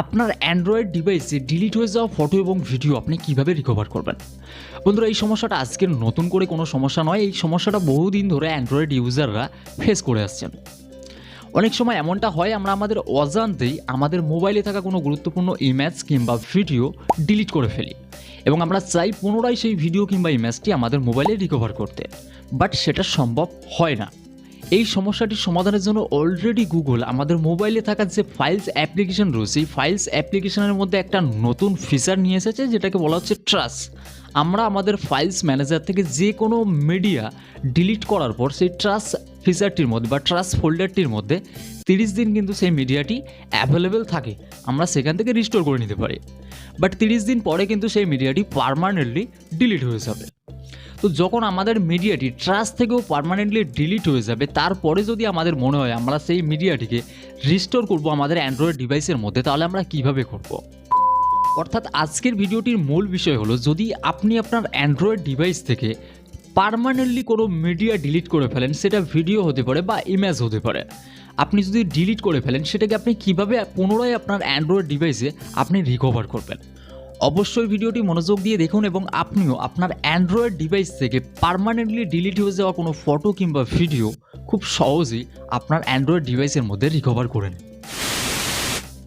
আপনার অ্যান্ড্রয়েড ডিভাইসে ডিলিট হয়ে যাওয়া ফটো এবং ভিডিও আপনি কিভাবে রিকভার করবেন? বন্ধুরা, এই সমস্যাটা আজকের নতুন করে কোনো সমস্যা নয়। এই সমস্যাটা বহুদিন ধরে অ্যান্ড্রয়েড ইউজাররা ফেস করে আসছেন। অনেক সময় এমনটা হয়, আমরা আমাদের অজান্তেই আমাদের মোবাইলে থাকা কোনো গুরুত্বপূর্ণ ইমেজ কিংবা ভিডিও ডিলিট করে ফেলি এবং আমরা চাই পুনরায় সেই ভিডিও কিংবা ইমেজটি আমাদের মোবাইলে রিকভার করতে, বাট সেটা সম্ভব হয় না। এই সমস্যাটির সমাধানের জন্য অলরেডি গুগল আমাদের মোবাইলে থাকা যে ফাইলস অ্যাপ্লিকেশন রয়েছে, এই ফাইলস অ্যাপ্লিকেশনের মধ্যে একটা নতুন ফিচার নিয়ে এসেছে, যেটাকে বলা হচ্ছে ট্রাস। আমরা আমাদের ফাইলস ম্যানেজার থেকে যে কোনো মিডিয়া ডিলিট করার পর সেই ট্রাস ফিচারটির মধ্যে বা ট্রাস ফোল্ডারটির মধ্যে 30 দিন কিন্তু সেই মিডিয়াটি অ্যাভেলেবেল থাকে। আমরা সেখান থেকে রিস্টোর করে নিতে পারি, বাট 30 দিন পরে কিন্তু সেই মিডিয়াটি পার্মানেন্টলি ডিলিট হয়ে যাবে। তো যখন আমাদের মিডিয়াটি ট্রাস থেকেও পার্মানেন্টলি ডিলিট হয়ে যাবে, তারপরে যদি আমাদের মনে হয় আমরা সেই মিডিয়াটিকে রিস্টোর করব আমাদের অ্যান্ড্রয়েড ডিভাইসের মধ্যে, তাহলে আমরা কিভাবে করব? অর্থাৎ আজকের ভিডিওটির মূল বিষয় হলো, যদি আপনি আপনার অ্যান্ড্রয়েড ডিভাইস থেকে পার্মানেন্টলি কোনো মিডিয়া ডিলিট করে ফেলেন, সেটা ভিডিও হতে পারে বা ইমেজ হতে পারে, আপনি যদি ডিলিট করে ফেলেন, সেটাকে আপনি কিভাবে পুনরায় আপনার অ্যান্ড্রয়েড ডিভাইসে আপনি রিকভার করবেন। অবশ্যই ভিডিওটি মনোযোগ দিয়ে দেখুন এবং আপনিও আপনার অ্যান্ড্রয়েড ডিভাইস থেকে পার্মানেন্টলি ডিলিট হয়ে যাওয়া কোনো ফটো কিংবা ভিডিও খুব সহজেই আপনার অ্যান্ড্রয়েড ডিভাইসের মধ্যে রিকভার করে নিন।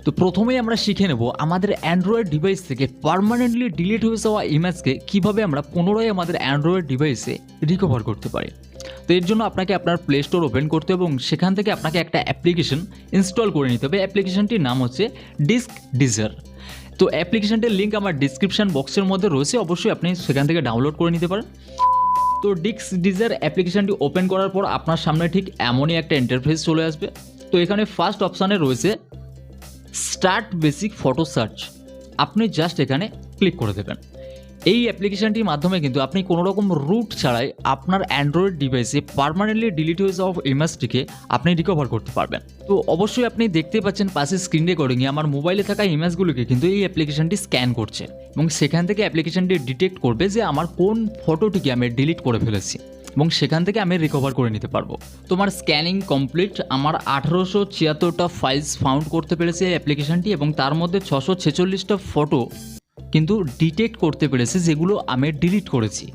তো প্রথমেই আমরা শিখে নেব আমাদের অ্যান্ড্রয়েড ডিভাইস থেকে পার্মানেন্টলি ডিলিট হয়ে যাওয়া ইমেজকে কীভাবে আমরা পুনরায় আমাদের অ্যান্ড্রয়েড ডিভাইসে রিকভার করতে পারি। তো এর জন্য আপনাকে আপনার প্লে স্টোর ওপেন করতে হবে এবং সেখান থেকে আপনাকে একটা অ্যাপ্লিকেশন ইনস্টল করে নিতে হবে। অ্যাপ্লিকেশনটির নাম হচ্ছে ডিস্ক ডিজার। তো অ্যাপ্লিকেশনটির লিঙ্ক আমার ডিসক্রিপশন বক্সের মধ্যে রয়েছে, অবশ্যই আপনি সেখান থেকে ডাউনলোড করে নিতে পারেন। তো ডিস্ক ডিজার অ্যাপ্লিকেশনটি ওপেন করার পর আপনার সামনে ঠিক এমনই একটা ইন্টারফেস চলে আসবে। তো এখানে ফার্স্ট অপশানে রয়েছে স্টার্ট বেসিক ফটো সার্চ। আপনি জাস্ট এখানে ক্লিক করে দেবেন। এই অ্যাপ্লিকেশনটির মাধ্যমে কিন্তু আপনি কোনো রকম রুট ছাড়াই আপনার অ্যান্ড্রয়েড ডিভাইসে পার্মানেন্টলি ডিলিট হয়ে যাওয়া ইমেজটিকে আপনি রিকভার করতে পারবেন। তো অবশ্যই আপনি দেখতে পাচ্ছেন পাশে স্ক্রিন রেকর্ডিংয়ে আমার মোবাইলে থাকা ইমেজগুলোকে কিন্তু এই অ্যাপ্লিকেশনটি স্ক্যান করছে এবং সেখান থেকে অ্যাপ্লিকেশনটি ডিটেক্ট করবে যে আমার কোন ফটোটিকে আমি ডিলিট করে ফেলেছি এবং সেখান থেকে আমি রিকভার করে নিতে পারবো। তোমার স্ক্যানিং কমপ্লিট। আমার 1876টা ফাইলস ফাউন্ড করতে পেরেছে এই অ্যাপ্লিকেশনটি এবং তার মধ্যে 646টা ফটো কিন্তু ডিটেক্ট করতে পেরেছে যেগুলো আমি ডিলিট করেছি।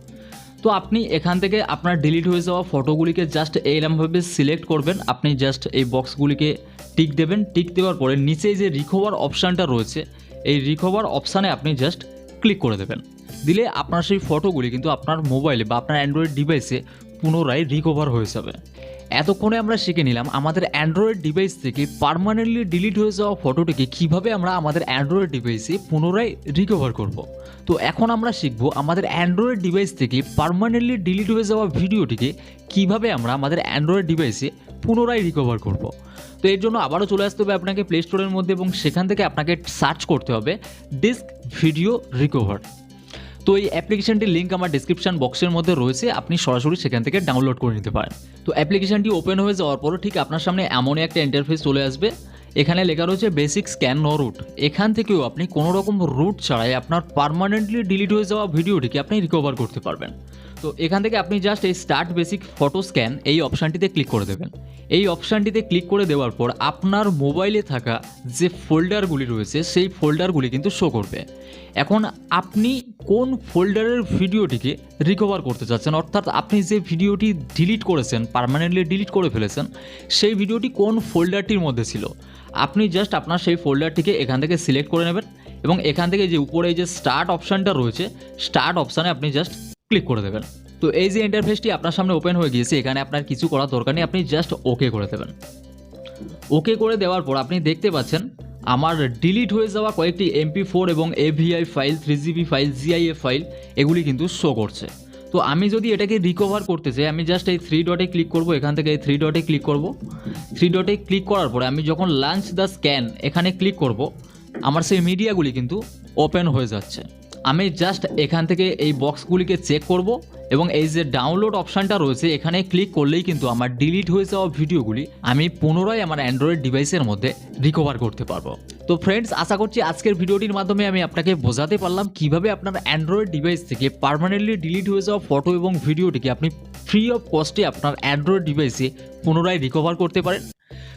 তো আপনি এখান থেকে আপনার ডিলিট হয়ে যাওয়া ফটোগুলিকে জাস্ট এইরকমভাবে সিলেক্ট করবেন। আপনি জাস্ট এই বক্সগুলিকে টিক দেবেন। টিক দেওয়ার পরে নিচে যে রিকভার অপশানটা রয়েছে, এই রিকভার অপশানে আপনি জাস্ট ক্লিক করে দেবেন। দিলে আপনার সেই ফটোগুলি কিন্তু আপনার মোবাইলে বা আপনার অ্যান্ড্রয়েড ডিভাইসে পুনরায় রিকভার হয়ে যাবে। এতক্ষণে আমরা শিখে নিলাম আমাদের অ্যান্ড্রয়েড ডিভাইস থেকে পার্মানেন্টলি ডিলিট হয়ে যাওয়া ফটোটিকে কীভাবে আমরা আমাদের অ্যান্ড্রয়েড ডিভাইসে পুনরায় রিকভার করব। তো এখন আমরা শিখব আমাদের অ্যান্ড্রয়েড ডিভাইস থেকে পার্মানেন্টলি ডিলিট হয়ে যাওয়া ভিডিওটিকে কীভাবে আমরা আমাদের অ্যান্ড্রয়েড ডিভাইসে পুনরায় রিকভার করব। তো এর জন্য আবারও চলে আসতে হবে আপনাকে প্লে স্টোরের মধ্যে এবং সেখান থেকে আপনাকে সার্চ করতে হবে ডিস্ক ভিডিও রিকভার। তো এই অ্যাপ্লিকেশনটির লিঙ্ক আমার ডিসক্রিপশন বক্সের মধ্যে রয়েছে, আপনি সরাসরি সেখান থেকে ডাউনলোড করে নিতে পারেন। তো অ্যাপ্লিকেশনটি ওপেন হয়ে যাওয়ার পরও ঠিক আপনার সামনে এমনই একটা ইন্টারফেস চলে আসবে। এখানে লেখা রয়েছে বেসিক স্ক্যান নো রুট। এখান থেকেও আপনি কোনো রকম রুট ছাড়াই আপনার পার্মানেন্টলি ডিলিট হয়ে যাওয়া ভিডিওটিকে আপনি রিকভার করতে পারবেন। তো এখান থেকে আপনি জাস্ট এই স্টার্ট বেসিক ফটো স্ক্যান এই অপশানটিতে ক্লিক করে দেবেন। এই অপশানটিতে ক্লিক করে দেওয়ার পর আপনার মোবাইলে থাকা যে ফোল্ডারগুলি রয়েছে সেই ফোল্ডারগুলি কিন্তু শো করবে। এখন আপনি কোন ফোল্ডারের ভিডিওটিকে রিকভার করতে চাচ্ছেন, অর্থাৎ আপনি যে ভিডিওটি ডিলিট করেছেন, পার্মানেন্টলি ডিলিট করে ফেলেছেন, সেই ভিডিওটি কোন ফোল্ডারটির মধ্যে ছিল, আপনি জাস্ট আপনার সেই ফোল্ডারটিকে এখান থেকে সিলেক্ট করে নেবেন এবং এখান থেকে যে উপরে যে স্টার্ট অপশানটা রয়েছে, স্টার্ট অপশানে আপনি জাস্ট ক্লিক করে দেবেন। তো এই যে ইন্টারফেসটি আপনার সামনে ওপেন হয়ে গিয়েছে, এখানে আপনার কিছু করার দরকার নেই, আপনি জাস্ট ওকে করে দেবেন। ওকে করে দেওয়ার পর আপনি দেখতে পাচ্ছেন আমার ডিলিট হয়ে যাওয়া কয়েকটি MP4 এবং AVI file, 3GB file, GIF file এগুলি কিন্তু শো করছে। তো আমি যদি এটাকে রিকভার করতে চাই, আমি জাস্ট এই 3 ডটে ক্লিক করব। এখান থেকে এই 3 ডটে ক্লিক করব। 3 ডটে ক্লিক করার পরে আমি যখন লঞ্চ দ্য স্ক্যান এখানে ক্লিক করব, আমার সেই মিডিয়াগুলি কিন্তু ওপেন হয়ে যাচ্ছে। আমি জাস্ট এখান থেকে এই বক্সগুলিকে চেক করব এবং এই যে ডাউনলোড অপশানটা রয়েছে এখানে ক্লিক করলেই কিন্তু আমার ডিলিট হয়ে যাওয়া ভিডিওগুলি আমি পুনরায় আমার অ্যান্ড্রয়েড ডিভাইসের মধ্যে রিকভার করতে পারবো। তো ফ্রেন্ডস, আশা করছি আজকের ভিডিওটির মাধ্যমে আমি আপনাকে বোঝাতে পারলাম কিভাবে আপনার অ্যান্ড্রয়েড ডিভাইস থেকে পার্মানেন্টলি ডিলিট হয়ে যাওয়া ফটো এবং ভিডিওটিকে আপনি ফ্রি অফ কস্টে আপনার অ্যান্ড্রয়েড ডিভাইসে পুনরায় রিকভার করতে পারেন।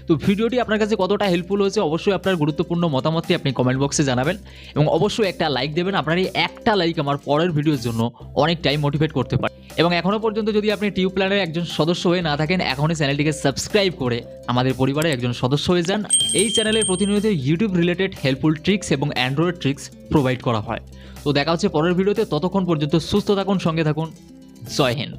তো ভিডিওটি আপনার কাছে কতটা হেল্পফুল হয়েছে অবশ্যই আপনার গুরুত্বপূর্ণ মতামতটি আপনি কমেন্ট বক্সে জানাবেন এবং অবশ্যই একটা লাইক দেবেন। আপনার এই একটা লাইক আমার পরের ভিডিওর জন্য অনেকটাই মোটিভেট করতে পারে। এবং এখনও পর্যন্ত যদি আপনি টিউব প্ল্যানের একজন সদস্য হয়ে না থাকেন, এখনই চ্যানেলটিকে সাবস্ক্রাইব করে আমাদের পরিবারের একজন সদস্য হয়ে যান। এই চ্যানেলে প্রতিনিয়ত ইউটিউব রিলেটেড হেল্পফুল ট্রিক্স এবং অ্যান্ড্রয়েড ট্রিক্স প্রোভাইড করা হয়। তো দেখা হচ্ছে পরের ভিডিওতে, ততক্ষণ পর্যন্ত সুস্থ থাকুন, সঙ্গে থাকুন। জয় হিন্দ।